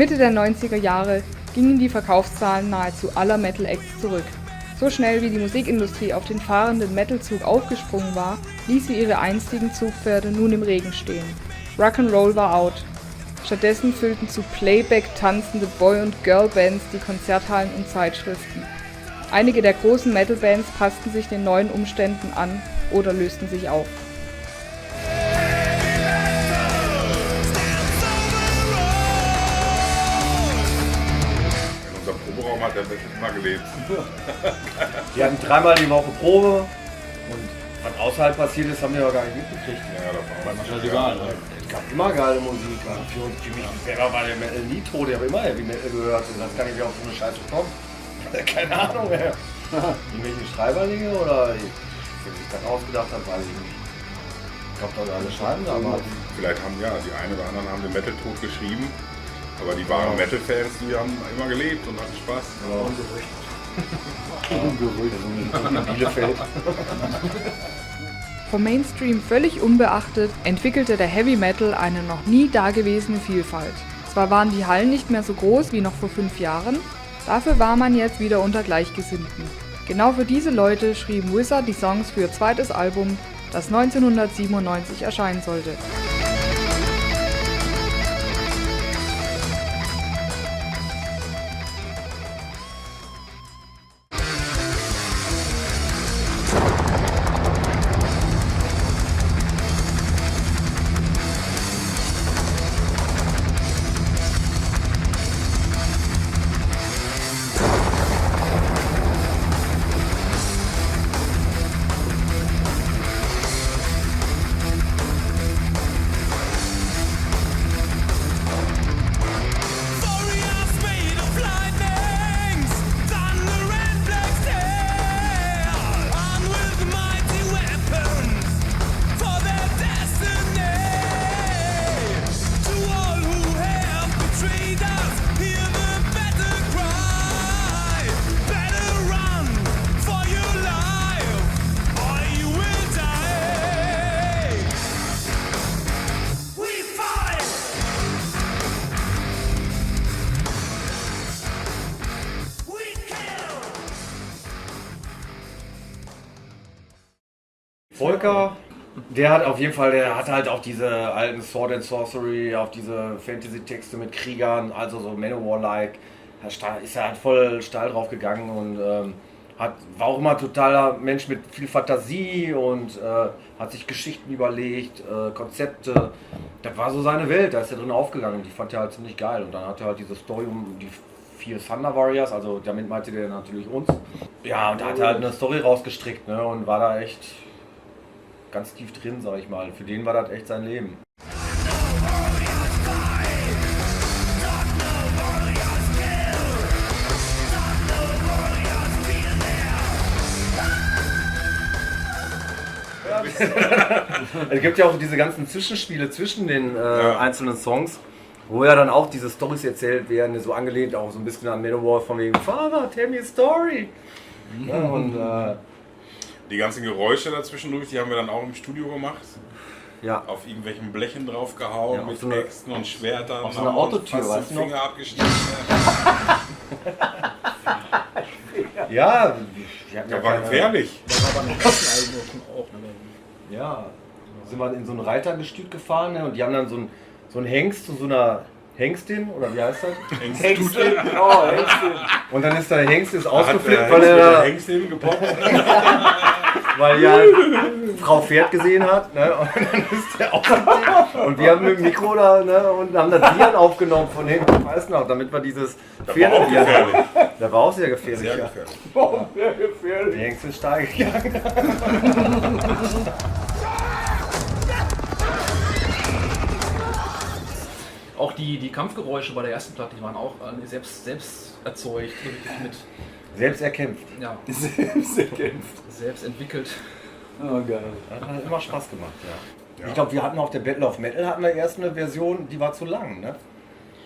Mitte der 90er Jahre gingen die Verkaufszahlen nahezu aller Metal-Acts zurück. So schnell wie die Musikindustrie auf den fahrenden Metal-Zug aufgesprungen war, ließ sie ihre einstigen Zugpferde nun im Regen stehen. Rock'n'Roll war out. Stattdessen füllten zu Playback tanzende Boy- und Girl-Bands die Konzerthallen und Zeitschriften. Einige der großen Metal-Bands passten sich den neuen Umständen an oder lösten sich auf. Unser Proberaum hat der wirklich immer gelebt. Die hatten 3-mal die Woche Probe und was außerhalb passiert ist, haben wir aber gar nicht mitgekriegt. Ja, das war Wahrscheinlich egal. Ne? Es gab immer geile Musik. Für mich selber war der Metal nie tot, ich habe immer Heavy Metal gehört. Und das kann ich wie auf so eine Scheiße kommen. Keine Ahnung mehr. Irgendwelche Schreiberlinge oder wer sich das ausgedacht hat, weiß ich nicht. Ich glaube, da alle schreiben damals. Vielleicht haben ja die einen oder anderen haben den Metal tot geschrieben, aber die wahren Metal-Fans, die haben immer gelebt und hatten Spaß. Bielefeld. Vom Mainstream völlig unbeachtet entwickelte der Heavy Metal eine noch nie dagewesene Vielfalt. Zwar waren die Hallen nicht mehr so groß wie noch vor 5 Jahren, dafür war man jetzt wieder unter Gleichgesinnten. Genau für diese Leute schrieben Wizard die Songs für ihr zweites Album, das 1997 erscheinen sollte. Volker, der hat auf jeden Fall, der hat halt auch diese alten Sword and Sorcery, auch diese Fantasy-Texte mit Kriegern, also so Manowar-like. Ist er halt voll steil drauf gegangen und war auch immer ein totaler Mensch mit viel Fantasie und hat sich Geschichten überlegt, Konzepte. Das war so seine Welt, da ist er drin aufgegangen, die fand er halt ziemlich geil. Und dann hat er halt diese Story um die 4 Thunder Warriors, also damit meinte der natürlich uns. Ja, und da hat er halt eine Story rausgestrickt, ne, und war da echt ganz tief drin, sag ich mal. Für den war das echt sein Leben. Es gibt ja auch diese ganzen Zwischenspiele zwischen den einzelnen Songs, wo ja dann auch diese Storys erzählt werden, so angelehnt auch so ein bisschen an Manowar von wegen Father, tell me a story. Ja, und die ganzen Geräusche dazwischendurch, die haben wir dann auch im Studio gemacht. ja. Auf irgendwelchen Blechen draufgehauen, Ja, mit so eine- Äxten und Schwertern. auf so einer haben uns Autotür, fast weißt den du noch? Finger abgeschnitten. Ja, Das war gefährlich. Das war aber ein Kassenalbum auch. Ne? Ja, sind wir in so ein Reitergestüt gefahren, ne, und die haben dann so einen Hengst zu so einer Hengstin, oder wie heißt das? Hengstin. Oh, Hengstin. Und dann ist der Hengst Hat ausgeflippt, der weil er Hengst hingepoppt. weil ja Frau Pferd gesehen hat, ne, und dann ist der aufgeflippt. Und wir haben mit dem Mikro da, ne, und haben das Bier aufgenommen von hinten, ich weiß noch, damit wir dieses Das war auch Pferdebier gefährlich. Der war auch sehr gefährlich. Sehr Ja. gefährlich. Der Hengst ist steil gegangen. Auch die Kampfgeräusche bei der ersten Platte, die waren auch selbst erzeugt, wirklich mit Selbst erkämpft. ja, selbst entwickelt. Oh, geil. Das hat immer Spaß gemacht, ja. Ja. Ich glaube, wir hatten auf der Battle of Metal hatten wir erst eine Version, die war zu lang, ne?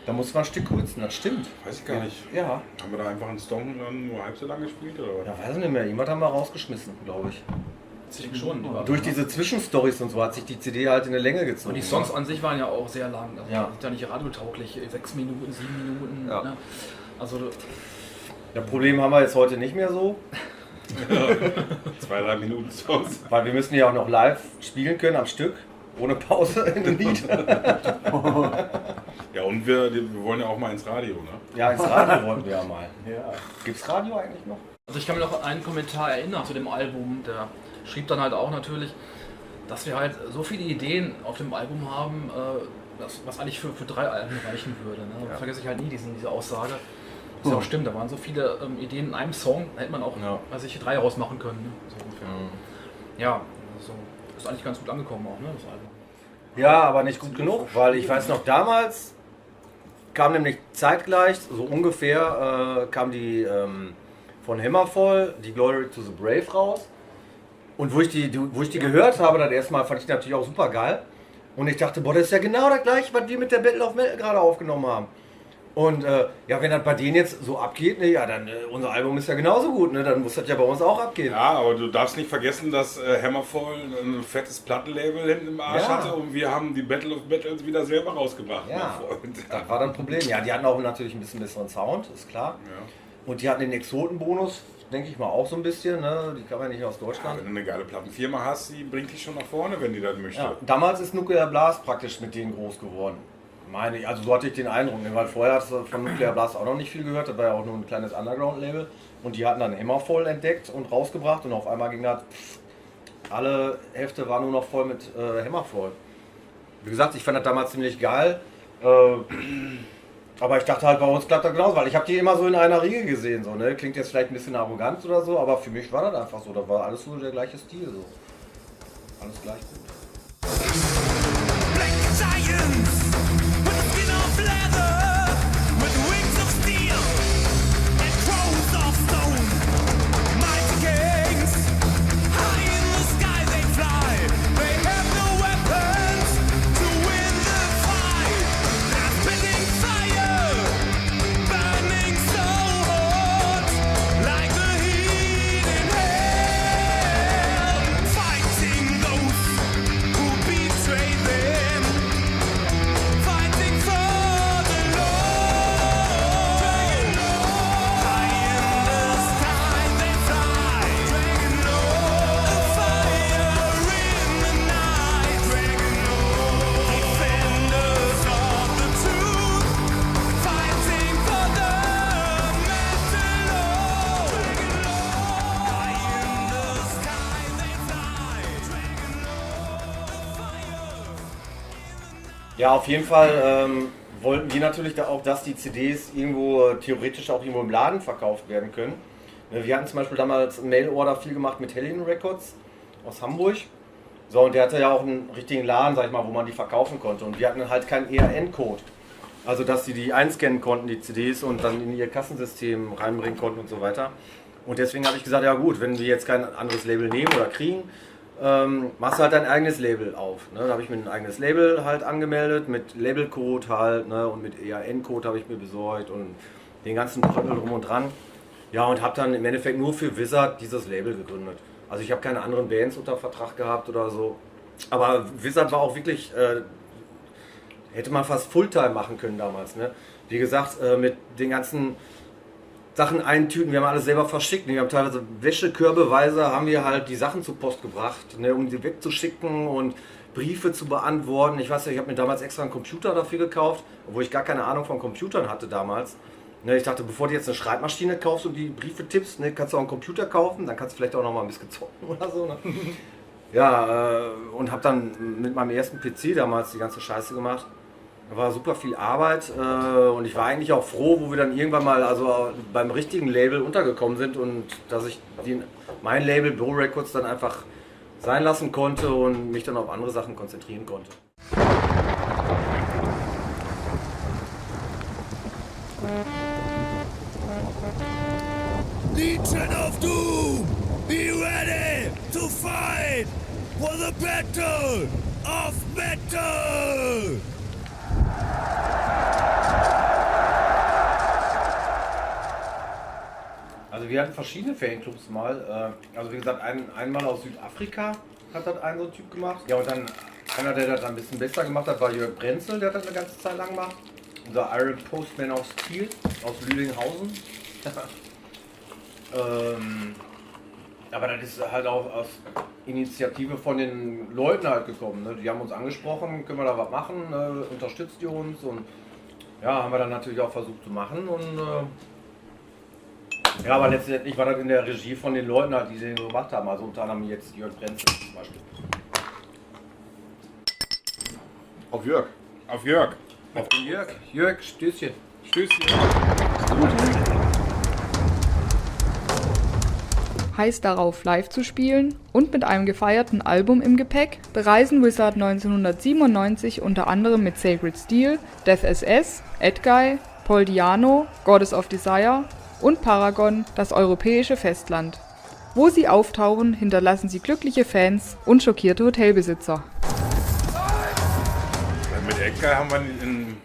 Da musste man ein Stück kürzen, das stimmt. Weiß ich gar nicht. Ja. Haben wir da einfach einen Song dann nur halb so lang gespielt oder was? Ja, weiß ich nicht mehr. Irgendwas haben wir rausgeschmissen, glaube ich. 70 schon. Durch diese Zwischenstories und so hat sich die CD halt in der Länge gezogen. Und die Songs an sich waren ja auch sehr lang. Also Ja. sind ja nicht radiotauglich, 6 Minuten, 7 Minuten. Ja. Ne? Also Das Problem haben wir jetzt heute nicht mehr so, 2-3 Minuten Songs. weil wir müssen ja auch noch live spielen können am Stück, ohne Pause in dem Lied. Ja, und wir wollen ja auch mal ins Radio, ne? Ja, ins Radio wollten wir ja mal. Gibt's Radio eigentlich noch? Also ich kann mir noch an einen Kommentar erinnern zu dem Album, der schrieb dann halt auch natürlich, dass wir halt so viele Ideen auf dem Album haben, was eigentlich für 3 Alben reichen würde. Ne? Ja. Vergesse ich halt nie diese Aussage. Das ja auch stimmt, da waren so viele Ideen in einem Song, da hätte man auch 3 rausmachen können. Ne? So ungefähr. Ja, also ist eigentlich ganz gut angekommen auch, ne, das Album. Ja, aber nicht gut genug, weil ich weiß noch, damals kam nämlich zeitgleich, so ungefähr, kam die von Hammerfall, die Glory to the Brave raus. Und wo ich die gehört habe, das erste Mal, fand ich die natürlich auch super geil. Und ich dachte, boah, das ist ja genau das gleiche, was wir mit der Battle of Metal gerade aufgenommen haben. Und ja, wenn das bei denen jetzt so abgeht, ne, ja, dann unser Album ist ja genauso gut, ne, dann muss das ja bei uns auch abgehen. Ja, aber du darfst nicht vergessen, dass Hammerfall ein fettes Plattenlabel hinten im Arsch hatte und wir haben die Battle of Battles wieder selber rausgebracht. Ja, das war dann ein Problem. Ja, die hatten auch natürlich ein bisschen besseren Sound, ist klar. Ja. Und die hatten den Exotenbonus, denke ich mal, auch so ein bisschen, ne? Die kam ja nicht aus Deutschland. Wenn du eine geile Plattenfirma hast, die bringt dich schon nach vorne, wenn die das möchte. Ja, damals ist Nuclear Blast praktisch mit denen groß geworden. Meine ich, also so hatte ich den Eindruck, ne? Weil vorher hast du von Nuclear Blast auch noch nicht viel gehört, das war ja auch nur ein kleines Underground-Label. Und die hatten dann Hammerfall entdeckt und rausgebracht und auf einmal ging das, alle Hefte waren nur noch voll mit Hammerfall. Wie gesagt, ich fand das damals ziemlich geil. Aber ich dachte halt, bei uns klappt das genauso, weil ich habe die immer so in einer Riege gesehen. So, ne? Klingt jetzt vielleicht ein bisschen arrogant oder so, aber für mich war das einfach so. Da war alles so der gleiche Stil. So. Alles gleich gut. Black giants with skin of leather, with wings of steel and crows of stone. Mighty kings, high in the sky they fly. They have no weapons to win the fight. They're spitting fire, burning so hot, like the heat in hell. Fighting those who betray them, fighting for the Lord. High in the sky they fly, Dragon Lord. Fire in the night, Dragon Lord. Defenders of the truth, fighting for the metal Lord. Dragon Lord. High in the sky they fly, Dragon Lord. Fire. Ja, auf jeden Fall wollten wir natürlich da auch, dass die CDs irgendwo theoretisch auch irgendwo im Laden verkauft werden können. Wir hatten zum Beispiel damals einen Mail-Order viel gemacht mit Hellion Records aus Hamburg. So, und der hatte ja auch einen richtigen Laden, sag ich mal, wo man die verkaufen konnte. Und wir hatten halt keinen ERN-Code. Also, dass sie die einscannen konnten, die CDs, und dann in ihr Kassensystem reinbringen konnten und so weiter. Und deswegen habe ich gesagt, ja gut, wenn wir jetzt kein anderes Label nehmen oder kriegen, machst du halt dein eigenes Label auf. Ne? Da habe ich mir ein eigenes Label halt angemeldet, mit Labelcode halt, ne? Und mit EAN-Code habe ich mir besorgt und den ganzen Tröppel drum und dran. Ja, und habe dann im Endeffekt nur für Wizard dieses Label gegründet. Also ich habe keine anderen Bands unter Vertrag gehabt oder so. Aber Wizard war auch wirklich, hätte man fast Fulltime machen können damals. Ne? Wie gesagt, mit den ganzen Sachen eintüten, wir haben alles selber verschickt. Wir haben teilweise Wäschekörbeweise, haben wir halt die Sachen zur Post gebracht, ne, um sie wegzuschicken und Briefe zu beantworten. Ich weiß ja, ich habe mir damals extra einen Computer dafür gekauft, obwohl ich gar keine Ahnung von Computern hatte damals. Ne, ich dachte, bevor du jetzt eine Schreibmaschine kaufst und die Briefe tippst, ne, kannst du auch einen Computer kaufen, dann kannst du vielleicht auch noch mal ein bisschen zocken oder so. Ne? Ja, und habe dann mit meinem ersten PC damals die ganze Scheiße gemacht. Da war super viel Arbeit und ich war eigentlich auch froh, wo wir dann irgendwann mal also beim richtigen Label untergekommen sind und dass ich mein Label Bro Records dann einfach sein lassen konnte und mich dann auf andere Sachen konzentrieren konnte. Legion of Doom, be ready to fight for the battle of metal! Also wir hatten verschiedene Fanclubs mal. Also wie gesagt, einmal aus Südafrika hat das ein so ein Typ gemacht. Ja, und dann einer, der das ein bisschen besser gemacht hat, war Jörg Brenzel, der hat das eine ganze Zeit lang gemacht. Unser Iron Postman of Steel aus Lüdinghausen. Aber das ist halt auch aus Initiative von den Leuten halt gekommen. Ne? Die haben uns angesprochen, können wir da was machen, unterstützt ihr uns, und ja, haben wir dann natürlich auch versucht zu machen, und ja, aber letztendlich war das in der Regie von den Leuten halt, die den gemacht haben, also unter anderem jetzt Jörg Brenzel zum Beispiel. Auf Jörg. Auf Jörg. Auf den Jörg. Jörg, Stößchen. Stößchen. Heiß darauf, live zu spielen und mit einem gefeierten Album im Gepäck bereisen Wizard 1997 unter anderem mit Sacred Steel, Death SS, Edguy, Paul Di'Anno, Goddess of Desire und Paragon das europäische Festland. Wo sie auftauchen, hinterlassen sie glückliche Fans und schockierte Hotelbesitzer. Mit Edguy haben wir in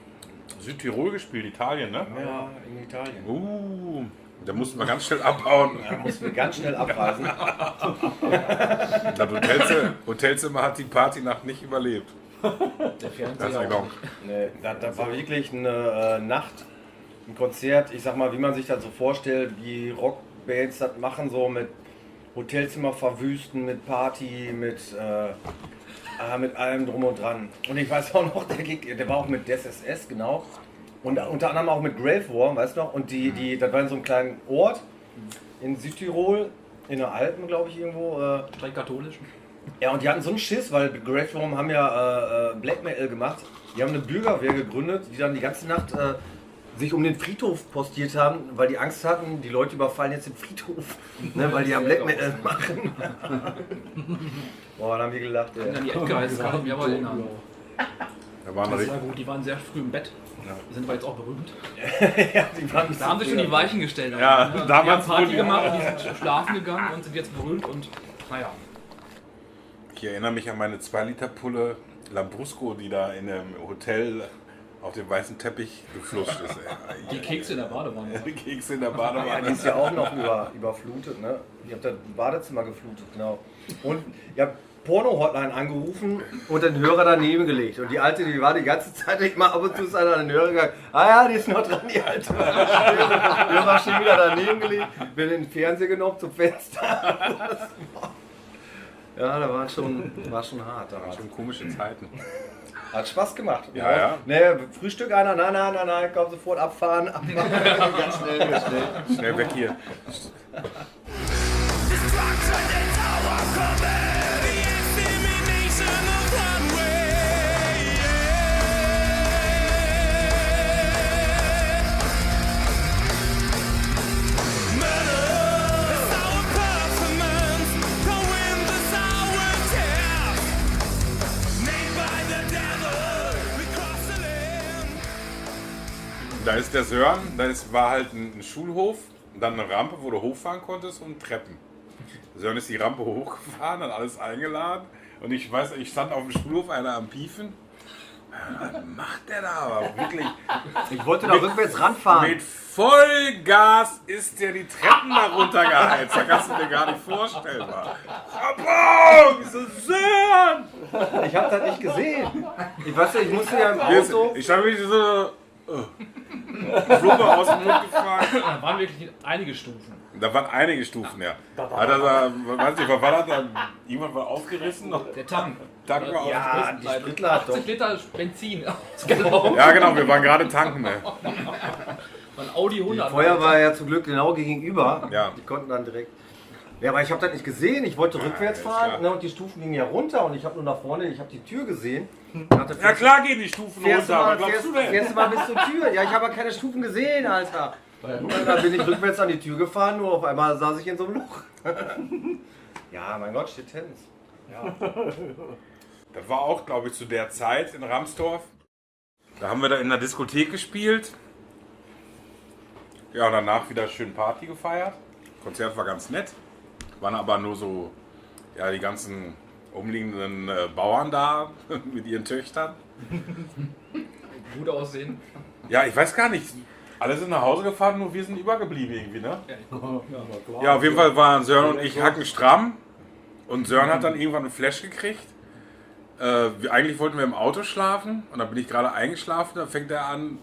Südtirol gespielt, Italien, ne? Ja, in Italien. Da mussten wir ganz schnell abhauen. Da mussten wir ganz schnell abreisen. Das Hotelzimmer hat die Partynacht nicht überlebt. Der Fernseher Das ist ja auch genau. nicht. Nee, das war wirklich eine Nacht, ein Konzert, ich sag mal, wie man sich das so vorstellt, wie Rockbands das machen, so mit Hotelzimmer verwüsten, mit Party, mit allem drum und dran. Und ich weiß auch noch, der war auch mit Death SS, genau. Und unter anderem auch mit Grave War, weißt du noch? Und das war in so einem kleinen Ort in Südtirol, in den Alpen, glaube ich, irgendwo. Streng katholisch. Ja, und die hatten so einen Schiss, weil Grave War haben ja Black Metal gemacht. Die haben eine Bürgerwehr gegründet, die dann die ganze Nacht sich um den Friedhof postiert haben, weil die Angst hatten, die Leute überfallen jetzt den Friedhof, ne, weil die ja Black Metal machen. Boah, dann haben wir gelacht, ey. Und dann die Edguys kamen, wir wollen erinnern. Da waren Das wir war gut, die waren sehr früh im Bett. Die sind aber jetzt auch berühmt. Ja, die waren Da haben sich schon die Weichen gestellt. Ja, die damals haben Party wurde- gemacht und die sind schlafen gegangen und sind jetzt berühmt und naja. Ich erinnere mich an meine 2-Liter-Pulle Lambrusco, die da in einem Hotel auf dem weißen Teppich gefluscht ist. Die Kekse in der Badewanne. Die Kekse in der Ja, Badewanne. die ist ja auch noch überflutet, ne? Ihr habt das Badezimmer geflutet, genau. Und ihr habt Porno-Hotline angerufen und den Hörer daneben gelegt. Und die Alte, die war die ganze Zeit, ich mal ab und zu ist einer an den Hörer gegangen. Ah ja, die ist noch dran, die Alte. Hörer stehen wieder daneben gelegt, wir den Fernseher genommen zum Fenster. Ja, da war schon hart. Das waren schon komische Zeiten. Hat Spaß gemacht. Ja, ja. Ne, Frühstück einer, nein, komm sofort abfahren. Ganz schnell. Schnell weg hier. Destruction is our command. The extermination of one way. Murder is our performance. The wind is our test. Made by the devil, we cross the land. Da ist der Sören, war halt ein Schulhof, dann eine Rampe, wo du hochfahren konntest, und Treppen. Sören ist die Rampe hochgefahren, hat alles eingeladen, und ich weiß, ich stand auf dem Schulhof, einer am Piefen. Was macht der da aber wirklich? Ich wollte da rückwärts ranfahren. Mit Vollgas ist der die Treppen da runtergeheizt. Da kannst du dir gar nicht vorstellen. Rabau! Ich so, Sören! Ich hab das nicht gesehen. Ich weiß ja, ich musste ja im Auto. Ich habe mich so Blume aus dem Mund gefahren. Da waren wirklich einige Stufen. Da waren einige Stufen, ja. Hat er da, weiß nicht, was war das da? Jemand war aufgerissen? Der Tank. Tank war Ja, die Spritler hat doch. 80 Liter Benzin ausgelaufen. Ja, genau, wir waren gerade tanken. Ne? Ein Audi Die 100. Feuer war ja zum Glück genau gegenüber. Ja. Die konnten dann direkt. Ja, aber ich habe das nicht gesehen. Ich wollte rückwärts ist fahren, klar. ne, und die Stufen gingen ja runter und ich habe nur nach vorne, ich habe die Tür gesehen. Ja klar gehen die Stufen runter, was glaubst du denn? Fährst du mal bis zur Tür? Ja, ich habe ja keine Stufen gesehen, Alter. Und dann bin ich rückwärts an die Tür gefahren, nur auf einmal saß ich in so einem Loch. Ja, mein Gott, steht Tennis. Ja. Das war auch, glaube ich, zu der Zeit in Ramsdorf. Da haben wir da in der Diskothek gespielt. Ja, und danach wieder schön Party gefeiert. Konzert war ganz nett. Waren aber nur so, ja, die ganzen umliegenden Bauern da mit ihren Töchtern. Gut aussehen. Ja, ich weiß gar nicht. Alle sind nach Hause gefahren, nur wir sind übergeblieben irgendwie, ne? Ja, auf jeden Fall waren Sören und ich hackenstramm. Und Sören hat dann irgendwann einen Flash gekriegt. Eigentlich wollten wir im Auto schlafen. Und dann bin ich gerade eingeschlafen. Dann fängt er an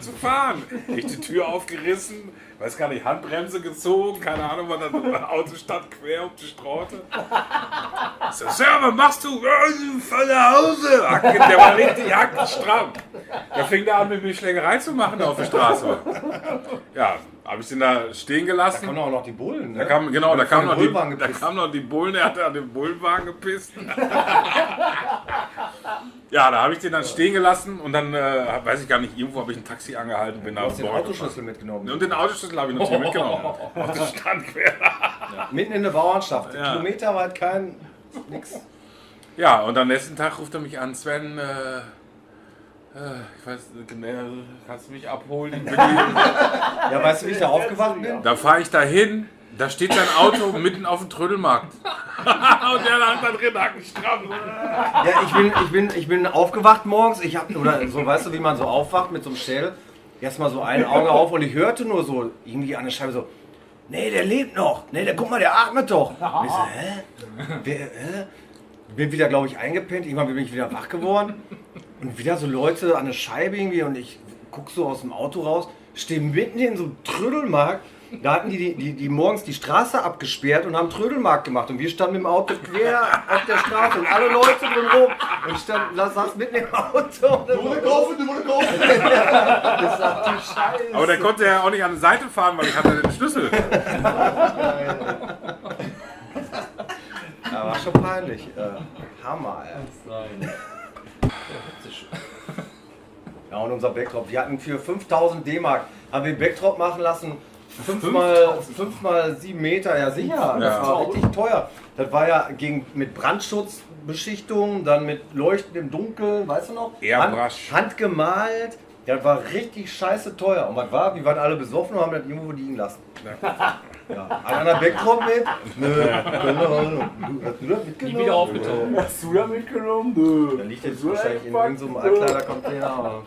zu fahren. Ich die Tür aufgerissen. Weiß gar nicht, Handbremse gezogen. Keine Ahnung, was das Auto stand quer auf die Straße. Ich so, Sören, was machst du? Voll nach Hause. Der war richtig hackenstramm. Da fing er an, mit mir Schlägerei zu machen auf der Straße. Ja, habe ich den da stehen Da gelassen. kommen auch noch die Bullen. Ne? Da kamen noch die Bullen, er hatte an den Bullenwagen gepisst. Ja, da habe ich den dann stehen gelassen und dann, weiß ich gar nicht, irgendwo habe ich ein Taxi angehalten und bin nach Du hast den Born Autoschlüssel gefahren. mitgenommen. Und den Autoschlüssel habe ich natürlich mitgenommen. Auf den Stand quer. Mitten in der Bauernschaft. Ja. Kilometerweit kein... nix. Ja, und am nächsten Tag ruft er mich an, Sven, ich weiß nicht, kannst du mich abholen? Ja, weißt du, wie ich da aufgewacht bin? Da fahre ich da hin, da steht sein Auto mitten auf dem Trödelmarkt. Und der lag da drin, hackenstramm. Ja, ich bin aufgewacht morgens. Oder so, weißt du, wie man so aufwacht mit so einem Schädel. Erstmal so ein Auge auf und ich hörte nur so irgendwie an der Scheibe so, nee, der lebt noch. Nee, guck mal, der atmet doch. Und ich so, hä? Bin wieder, glaube ich, eingepennt. Irgendwann bin ich wieder wach geworden. Und wieder so Leute an der Scheibe irgendwie und ich guck so aus dem Auto raus, stehe mitten in so einem Trödelmarkt. Da hatten die morgens die Straße abgesperrt und haben Trödelmarkt gemacht. Und wir standen mit dem Auto quer auf der Straße und alle Leute drumherum. Und ich saß mitten im Auto. Du musst kaufen. Das sagt die Scheiße. Aber der konnte ja auch nicht an der Seite fahren, weil ich hatte den Schlüssel. Ja, war schon peinlich. Hammer, ey. Ja, und unser Backdrop. Wir hatten für 5000 D-Mark, haben wir einen Backdrop machen lassen. 5 mal 7 Meter, ja sicher. Das war richtig teuer. Das war ja mit Brandschutzbeschichtung, dann mit Leuchten im Dunkeln, weißt du noch? Airbrush. Handgemalt. Das war richtig scheiße teuer. Und was war? Wir waren alle besoffen und haben das irgendwo liegen lassen. Ja. Einer Backdrop mit? Nö. Keine Ahnung. Hast du das mitgenommen? Nie wieder aufgetaucht. Hast du da mitgenommen? Nö. Der liegt jetzt wahrscheinlich in irgendeinem Altkleidercontainer. aber-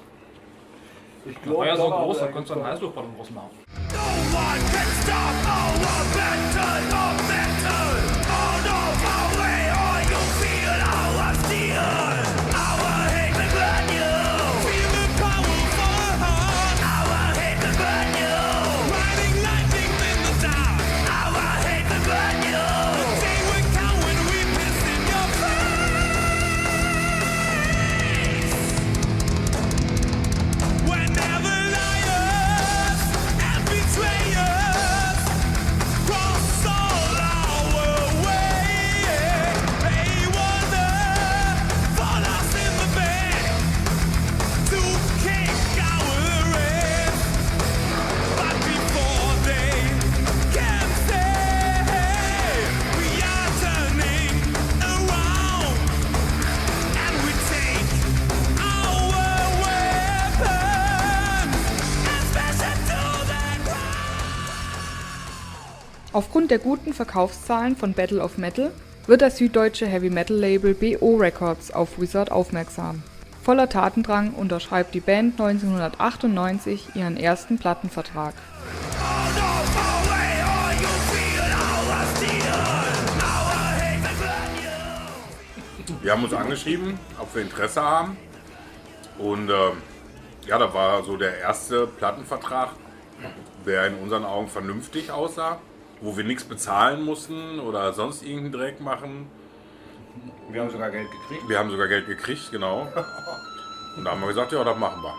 Ich Der war ja so groß, da da konntest du einen Heißluftballon draus machen. No one can stop our battle of metal. All of our way, or you feel our steel. Our hate will burn you. Feel the power for heart. Our hate will burn you. Riding lightning in the dark. Our hate will burn you. The day will come when we piss in your face. Whenever liars and betrayers cross all our way, they wonder for us in the bed to kick our ass. But before they can say, we are turning around and we take our weapon and smash it to the ground. Aufgrund der guten Verkaufszahlen von Battle of Metal wird das süddeutsche Heavy-Metal-Label BO Records auf Wizard aufmerksam. Voller Tatendrang unterschreibt die Band 1998 ihren ersten Plattenvertrag. All of our way, or you feel our steel. Our hate will burn you. Wir haben uns angeschrieben, ob wir Interesse haben. Und ja, da war so der erste Plattenvertrag, der in unseren Augen vernünftig aussah, wo wir nichts bezahlen mussten oder sonst irgendeinen Dreck machen. Wir haben sogar Geld gekriegt. Wir haben sogar Geld gekriegt, genau. Und da haben wir gesagt, ja, das machen wir.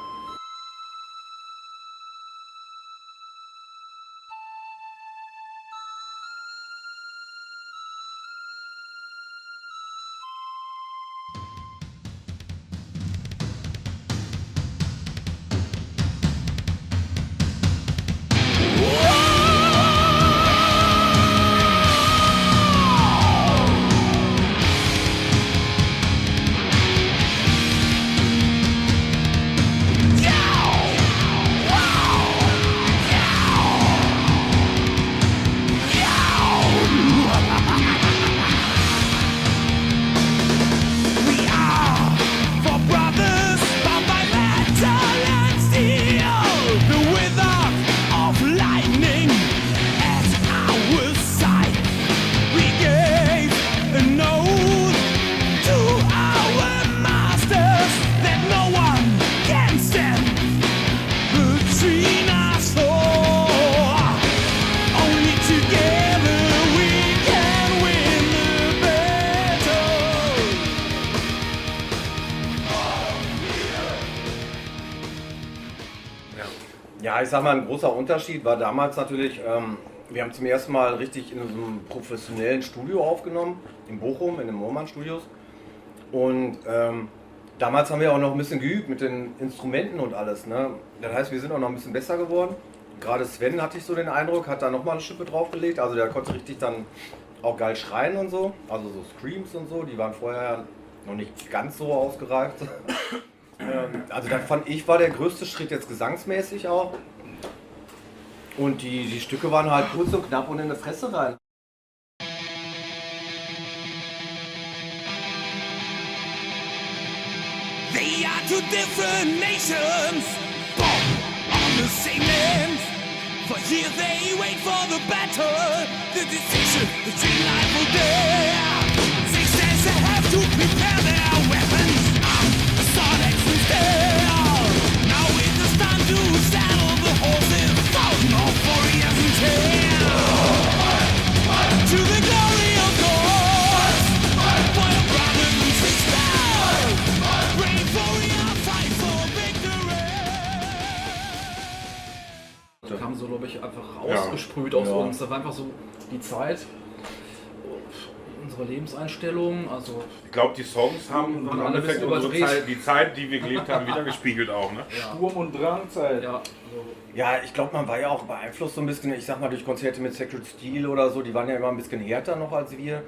Ja, ich sag mal, ein großer Unterschied war damals natürlich, wir haben zum ersten Mal richtig in so einem professionellen Studio aufgenommen, in Bochum, in den Moormann Studios. Und damals haben wir auch noch ein bisschen geübt mit den Instrumenten und alles. Ne? Das heißt, wir sind auch noch ein bisschen besser geworden. Gerade Sven, hatte ich so den Eindruck, hat da nochmal eine Schippe draufgelegt. Also der konnte richtig dann auch geil schreien und so. Also so Screams und so, die waren vorher ja noch nicht ganz so ausgereift. Also das fand ich war der größte Schritt jetzt gesangsmäßig auch. Und die Stücke waren halt kurz und knapp und in die Fresse rein. They are two different nations, born on the same land. For years they wait for the battle, the decision, the dream life will dare. They says they have to prepare their weapons, the sword axe and steel. Now it is time to saddle the horses, thousand of warriors and tales. To the glory of God, for your brothers and sisters. Brave warrior, fight for victory. Das kam so, glaube ich, einfach rausgesprüht aus uns. Das war einfach so die Zeit, unsere Lebenseinstellung. Also Ich glaube, die Songs haben im Endeffekt die Zeit, die wir gelebt haben, wieder gespiegelt auch. Ne? Sturm- und Drangzeit. ja, Ja, ich glaube, man war ja auch beeinflusst so ein bisschen, ich sag mal, durch Konzerte mit Sacred Steel oder so, die waren ja immer ein bisschen härter noch als wir.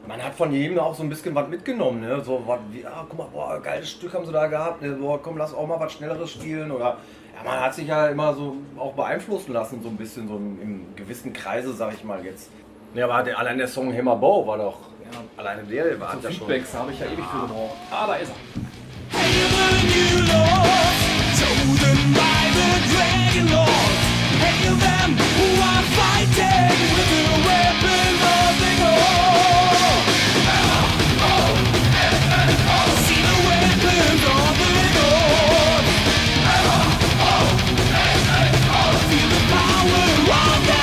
Man hat von jedem auch so ein bisschen was mitgenommen, ne? So, was, wie, guck mal, boah, geiles Stück haben sie da gehabt, ne? Boah, komm, lass auch mal was Schnelleres spielen oder... Ja, man hat sich ja immer so auch beeinflussen lassen, so ein bisschen, so im gewissen Kreise, sag ich mal jetzt. Ja, aber allein der Song Hammer Bow war doch, alleine der war so ja schon... Feedbacks habe ich ja ewig für gebraucht. Ah, da ist er. Hail the new lords, chosen by the dragon lords. Hail them who are fighting with the weapons of the gold. See the weapons of the gold. Feel the power of the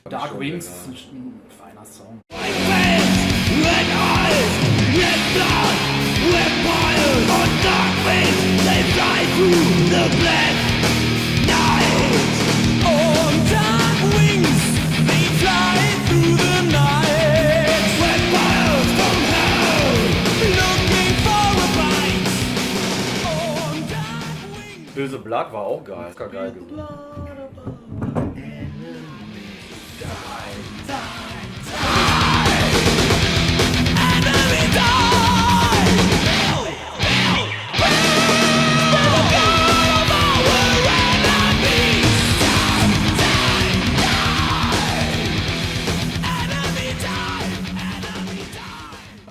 Dark Wings ist ein feiner Song. Red eyes, red blood, red fire on dark wings. They fly through the black night. On dark wings, they fly through the night. Red fire from hell, looking for a bite. On dark wings. Böse Blood war auch geil. War geil gewesen. Enemy die!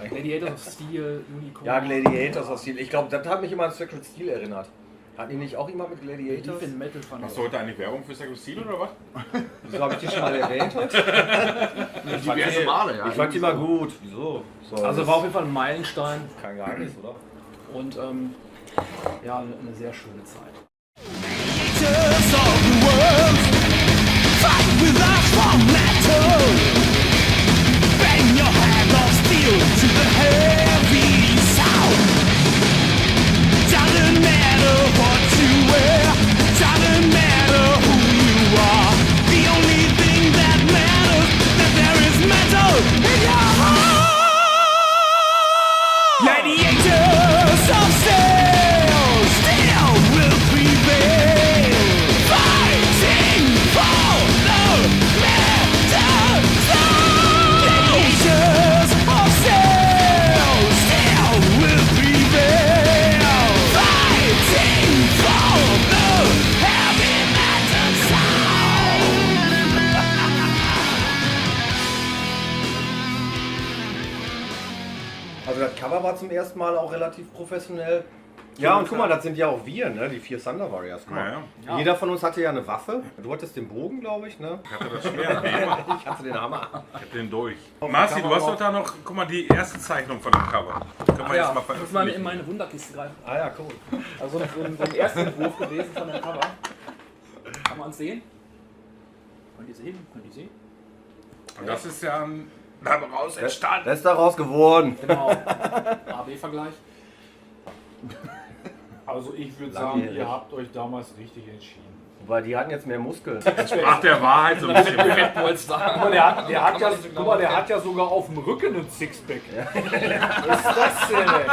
Gladiators of Steel, Unicorn. Ja, Gladiators of Steel. Ich glaube, das hat mich immer an Sacred Steel erinnert. Hat ihn nicht auch jemand mit Deep Gladiators? in Metal fand Machst du heute eigentlich Werbung für Sacred Steel oder was? Wieso habe ich die schon mal erwähnt heute? diverse Male, ja. Ich fand die mal gut. Wieso? So, Also das war auf jeden Fall ein Meilenstein kein Geheimnis, oder? und ja, eine sehr schöne Zeit. Creators of the world, fight with us for metal. Bang your hand of steel to the heavy sound. Doesn't matter what you wear, doesn't matter who you are. The only thing that matters that there is metal in your heart. Gladiators of steel, steel will prevail. Fighting for the metal sound. Gladiators of steel, steel will prevail. Fighting for the heavy metal sound. Also das Cover war zum ersten Mal auch relativ professionell. Ja, und guck mal, das sind ja auch wir, ne? Die 4 Thunder Warriors. Guck mal. Ja. Jeder von uns hatte ja eine Waffe. Du hattest den Bogen, glaube ich, ne? Ich hatte das Schwert. Ich Ich hatte den Hammer. hab den durch. Marci, du hast doch da noch, guck mal, die erste Zeichnung von dem Cover. Können wir jetzt mal muss man in veröffentlichen. meine Wunderkiste greifen. Ah ja, cool. Also so ein erster Entwurf gewesen von dem Cover. Kann man es sehen? Könnt ihr sehen? Könnt ihr sehen? Und das ist ja daraus entstanden. Das ist daraus geworden. Genau. AB-Vergleich. Also ich würde Langjährig. sagen, ihr habt euch damals richtig entschieden. Wobei, die hatten jetzt mehr Muskeln. Ach, der Wahrheit so ein bisschen mehr. Fettpolster. Guck mal, der hat ja sogar auf dem Rücken ein Sixpack. Was ist das denn, ey?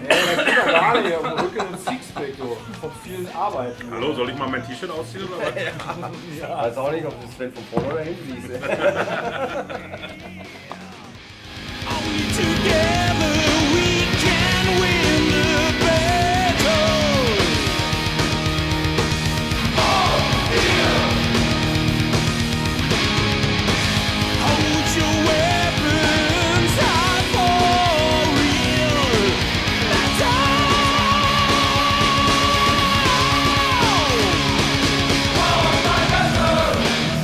Der geht doch gar nicht auf dem Rücken ein Sixpack, du. Von vielen Arbeiten. Hallo, soll ich mal mein T-Shirt ausziehen oder was? Ich weiß auch nicht, ob das Sven von vorne oder hinten liest. Only together we can win the battle. Hold your weapons high for real battle.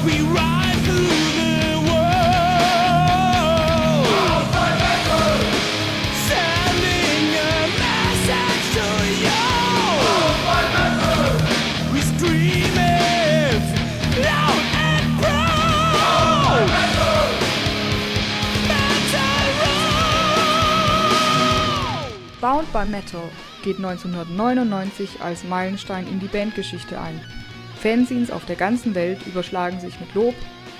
We ride through the world. Sending a message to you. We scream it loud and proud. Metal Road. Bound by Metal geht 1999 als Meilenstein in die Bandgeschichte ein. Fanzines auf der ganzen Welt überschlagen sich mit Lob,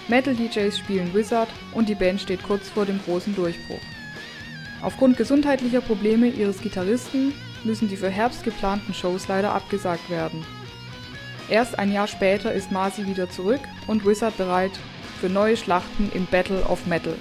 Metal-DJs spielen Wizard und die Band steht kurz vor dem großen Durchbruch. Aufgrund gesundheitlicher Probleme ihres Gitarristen müssen die für Herbst geplanten Shows leider abgesagt werden. Erst ein Jahr später ist Marci wieder zurück und Wizard bereit für neue Schlachten im Battle of Metal.